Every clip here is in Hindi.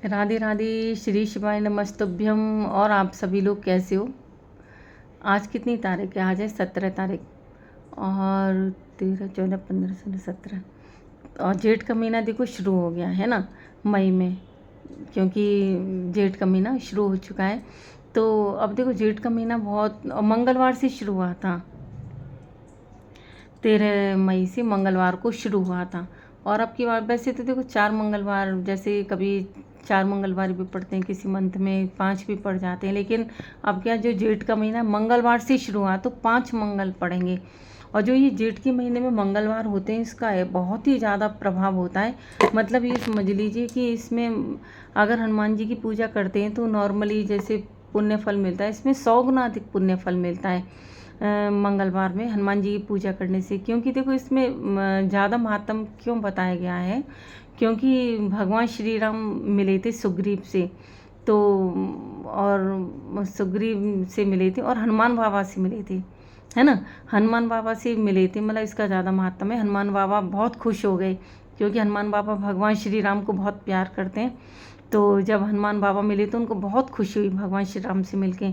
राधे राधे, श्री शिवाय नमस्तुभ्यम। और आप सभी लोग कैसे हो? आज कितनी तारीख है? आज है 17 तारीख। और 13, 14, 15, 16, 17 और जेठ का महीना देखो शुरू हो गया है ना, मई में। क्योंकि जेठ का महीना शुरू हो चुका है। तो अब देखो जेठ का महीना बहुत मंगलवार से शुरू हुआ था। 13 मई से मंगलवार को शुरू हुआ था। और अब की बार वैसे तो देखो 4 मंगलवार, जैसे कभी 4 मंगलवार भी पड़ते हैं, किसी मंथ में 5 भी पड़ जाते हैं, लेकिन अब क्या, जो जेठ का महीना मंगलवार से शुरू हुआ तो 5 मंगल पड़ेंगे। और जो ये जेठ के महीने में मंगलवार होते हैं, इसका बहुत ही ज़्यादा प्रभाव होता है। मतलब ये समझ लीजिए कि इसमें अगर हनुमान जी की पूजा करते हैं तो नॉर्मली जैसे पुण्य फल मिलता है, इसमें 100 गुना अधिक पुण्य फल मिलता है मंगलवार में हनुमान जी की पूजा करने से। क्योंकि देखो इसमें ज़्यादा महात्म क्यों बताया गया है, क्योंकि भगवान श्री राम मिले थे सुग्रीव से, तो और सुग्रीव से मिले थे और हनुमान बाबा से मिले थे, है ना। हनुमान बाबा से मिले थे, मतलब इसका ज़्यादा महत्व है। हनुमान बाबा बहुत खुश हो गए, क्योंकि हनुमान बाबा भगवान श्री राम को बहुत प्यार करते हैं। तो जब हनुमान बाबा मिले तो उनको बहुत खुशी हुई भगवान श्री राम से मिलके।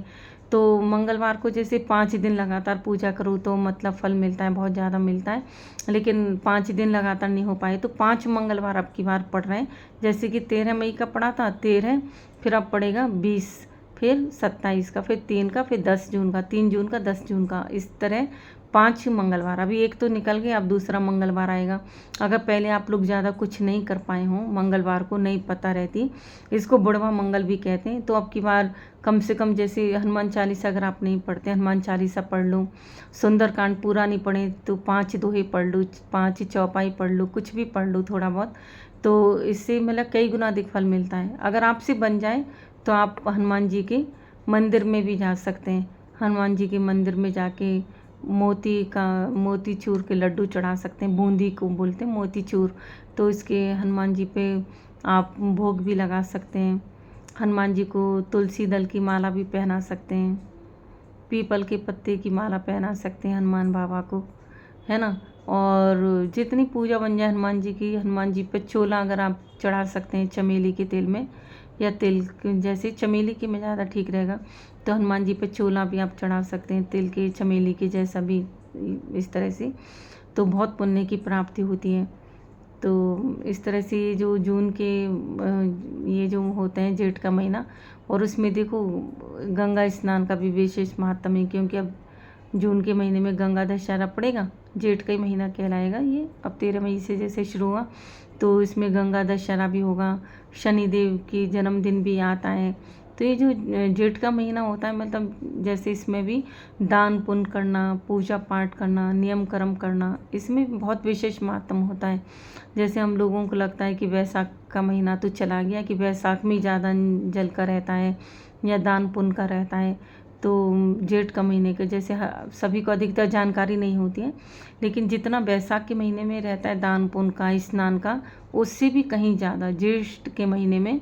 तो मंगलवार को जैसे 5 दिन लगातार पूजा करो तो मतलब फल मिलता है, बहुत ज़्यादा मिलता है। लेकिन 5 दिन लगातार नहीं हो पाए तो 5 मंगलवार अब की बार पड़ रहे हैं। जैसे कि 13 मई का पड़ा था 13, फिर अब पड़ेगा 20, फिर 27 का, फिर 3 का, फिर 10 जून का, 3 जून का, 10 जून का, इस तरह 5 मंगलवार। अभी एक तो निकल गया, अब दूसरा मंगलवार आएगा। अगर पहले आप लोग ज़्यादा कुछ नहीं कर पाए हों, मंगलवार को नहीं पता रहती, इसको बुढ़वा मंगल भी कहते हैं, तो अब की बार कम से कम जैसे हनुमान चालीसा अगर आप नहीं पढ़ते, हनुमान चालीसा पढ़ लो। सुंदरकांड पूरा नहीं पढ़े तो 5 दोहे पढ़ लो, 5 चौपाई पढ़ लो, कुछ भी पढ़ लो थोड़ा बहुत, तो इससे मतलब कई गुना अधिक फल मिलता है। अगर आपसे बन जाए तो आप हनुमान जी के मंदिर में भी जा सकते हैं। हनुमान जी के मंदिर में जाके मोतीचूर के लड्डू चढ़ा सकते हैं, बूंदी को बोलते हैं मोतीचूर। तो इसके हनुमान जी पे आप भोग भी लगा सकते हैं। हनुमान जी को तुलसी दल की माला भी पहना सकते हैं, पीपल के पत्ते की माला पहना सकते हैं हनुमान बाबा को, है ना। और जितनी पूजा बन जाए हनुमान जी की, हनुमान जी पे चोला अगर आप चढ़ा सकते हैं चमेली के तेल में, या तेल जैसे चमेली के में ज़्यादा ठीक रहेगा, तो हनुमान जी पे चोला भी आप चढ़ा सकते हैं, तिल के चमेली के जैसा भी, इस तरह से तो बहुत पुण्य की प्राप्ति होती है। तो इस तरह से ये जो जून के ये जो होते हैं जेठ का महीना, और उसमें देखो गंगा स्नान का भी विशेष महत्व है, क्योंकि अब जून के महीने में गंगा दशहरा पड़ेगा, जेठ का ही महीना कहलाएगा ये। अब 13 मई से जैसे शुरू हुआ तो इसमें गंगा दशहरा भी होगा, शनिदेव की जन्मदिन भी आता है। तो ये जो जेठ का महीना होता है, मतलब जैसे इसमें भी दान पुण्य करना, पूजा पाठ करना, नियम कर्म करना, इसमें बहुत विशेष महत्व होता है। जैसे हम लोगों को लगता है कि वैसाख का महीना तो चला गया, कि वैसाख में ज़्यादा जल का रहता है या दान पुण्य का रहता है, तो जेठ का महीने के जैसे सभी को अधिकतर जानकारी नहीं होती है, लेकिन जितना बैसाख के महीने में रहता है दान पुण्य का, स्नान का, उससे भी कहीं ज़्यादा जेठ के महीने में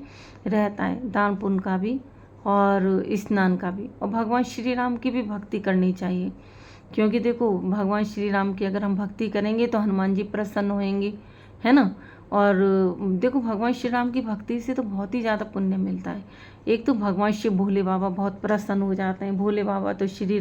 रहता है दान पुण्य का भी और स्नान का भी। और भगवान श्री राम की भी भक्ति करनी चाहिए, क्योंकि देखो भगवान श्री राम की अगर हम भक्ति करेंगे तो हनुमान जी प्रसन्न होंगे, है ना। और देखो भगवान श्री राम की भक्ति से तो बहुत ही ज़्यादा पुण्य मिलता है। एक तो भगवान शिव भोले बाबा बहुत प्रसन्न हो जाते हैं, भोले बाबा तो श्री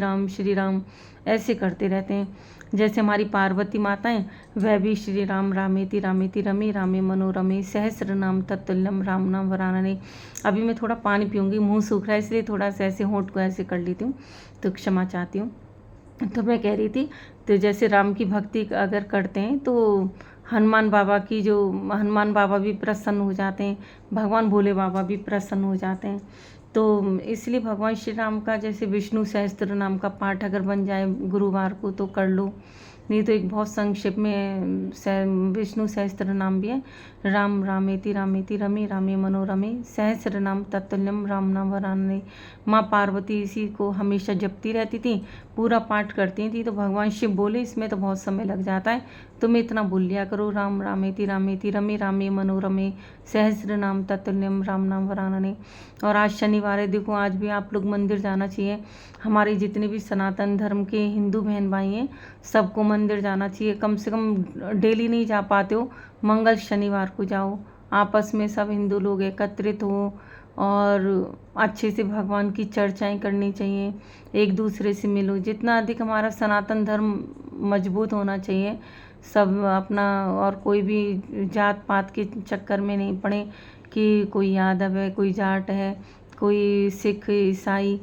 राम ऐसे करते रहते हैं। जैसे हमारी पार्वती माता हैं, वह भी श्री राम रामेति रामेति रमे रामे मनोरमे सहस्र नाम तत्तुल्यम राम नाम वरानने। अभी मैं थोड़ा पानी पीऊँगी, मुँह सूख रहा है इसलिए थोड़ा सा ऐसे होंठ को ऐसे कर लेती हूँ, तो क्षमा चाहती हूँ। तो मैं कह रही थी, तो जैसे राम की भक्ति अगर करते हैं तो हनुमान बाबा भी प्रसन्न हो जाते हैं, भगवान भोले बाबा भी प्रसन्न हो जाते हैं। तो इसलिए भगवान श्री राम का जैसे विष्णु सहस्त्र नाम का पाठ अगर बन जाए गुरुवार को तो कर लो, नहीं तो एक बहुत संक्षेप में विष्णु सहस्त्र नाम भी है, राम रामेति रामेति रमे रामे मनोरमे सहस्र नाम तत्तुल्यम राम नाम वरानने। माँ पार्वती इसी को हमेशा जपती रहती थी, पूरा पाठ करती थी। तो भगवान शिव बोले इसमें तो बहुत समय लग जाता है, तुम्हें इतना बोल लिया करो, राम रामेति रमे रामे मनोरमे सहस्र नाम तत्तुल्यम राम नाम वरानने। और आज शनिवार है, देखो आज भी आप लोग मंदिर जाना चाहिए। हमारे जितने भी सनातन धर्म के हिंदू बहन भाई हैं, सबको मंदिर जाना चाहिए। कम से कम डेली नहीं जा पाते हो, मंगल शनिवार को जाओ, आपस में सब हिंदू लोग एकत्रित हों और अच्छे से भगवान की चर्चाएं करनी चाहिए, एक दूसरे से मिलो। जितना अधिक हमारा सनातन धर्म मजबूत होना चाहिए, सब अपना, और कोई भी जात पात के चक्कर में नहीं पड़े कि कोई यादव है, कोई जाट है, कोई सिख, ईसाई।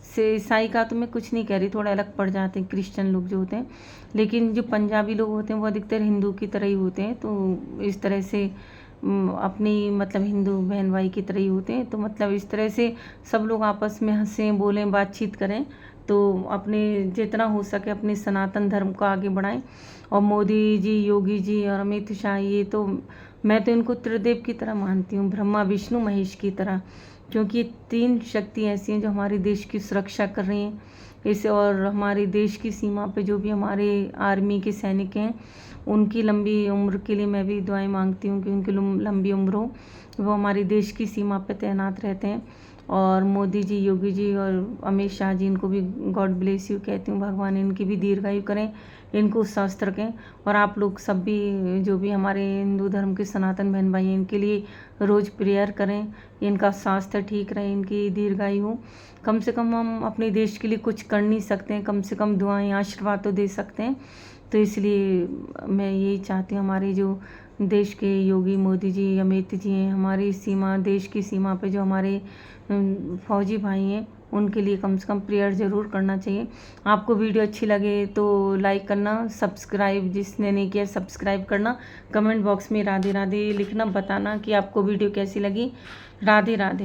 से ईसाई का तो मैं कुछ नहीं कह रही, थोड़ा अलग पड़ जाते हैं क्रिश्चियन लोग जो होते हैं, लेकिन जो पंजाबी लोग होते हैं वो अधिकतर हिंदू की तरह ही होते हैं। तो इस तरह से अपनी मतलब हिंदू बहन भाई की तरह ही होते हैं। तो मतलब इस तरह से सब लोग आपस में हंसें, बोलें, बातचीत करें, तो अपने जितना हो सके अपने सनातन धर्म को आगे बढ़ाएं। और मोदी जी, योगी जी और अमित शाह, ये तो मैं तो इनको त्रिदेव की तरह मानती हूँ, ब्रह्मा विष्णु महेश की तरह, क्योंकि ये तीन शक्ति ऐसी हैं जो हमारे देश की सुरक्षा कर रही हैं इसे। और हमारे देश की सीमा पे जो भी हमारे आर्मी के सैनिक हैं, उनकी लंबी उम्र के लिए मैं भी दुआएं मांगती हूँ कि उनकी लंबी उम्र हो, वो हमारे देश की सीमा पे तैनात रहते हैं। और मोदी जी, योगी जी और अमित शाह जी, इनको भी गॉड ब्लेस यू कहती हूँ, भगवान इनकी भी दीर्घायु करें, इनको स्वस्थ रखें। और आप लोग सब भी जो भी हमारे हिंदू धर्म के सनातन बहन भाई हैं, इनके लिए रोज़ प्रेयर करें, इनका स्वास्थ्य ठीक रहे, इनकी दीर्घायु हो। कम से कम हम अपने देश के लिए कुछ कर नहीं सकते हैं, कम से कम दुआएं, आशीर्वाद तो दे सकते हैं। तो इसलिए मैं यही चाहती हूँ, हमारे जो देश के योगी मोदी जी, अमित जी हैं, हमारी सीमा, देश की सीमा पे जो हमारे फौजी भाई हैं, उनके लिए कम से कम प्रेयर ज़रूर करना चाहिए। आपको वीडियो अच्छी लगे तो लाइक करना, सब्सक्राइब जिसने नहीं किया सब्सक्राइब करना, कमेंट बॉक्स में राधे राधे लिखना, बताना कि आपको वीडियो कैसी लगी। राधे राधे।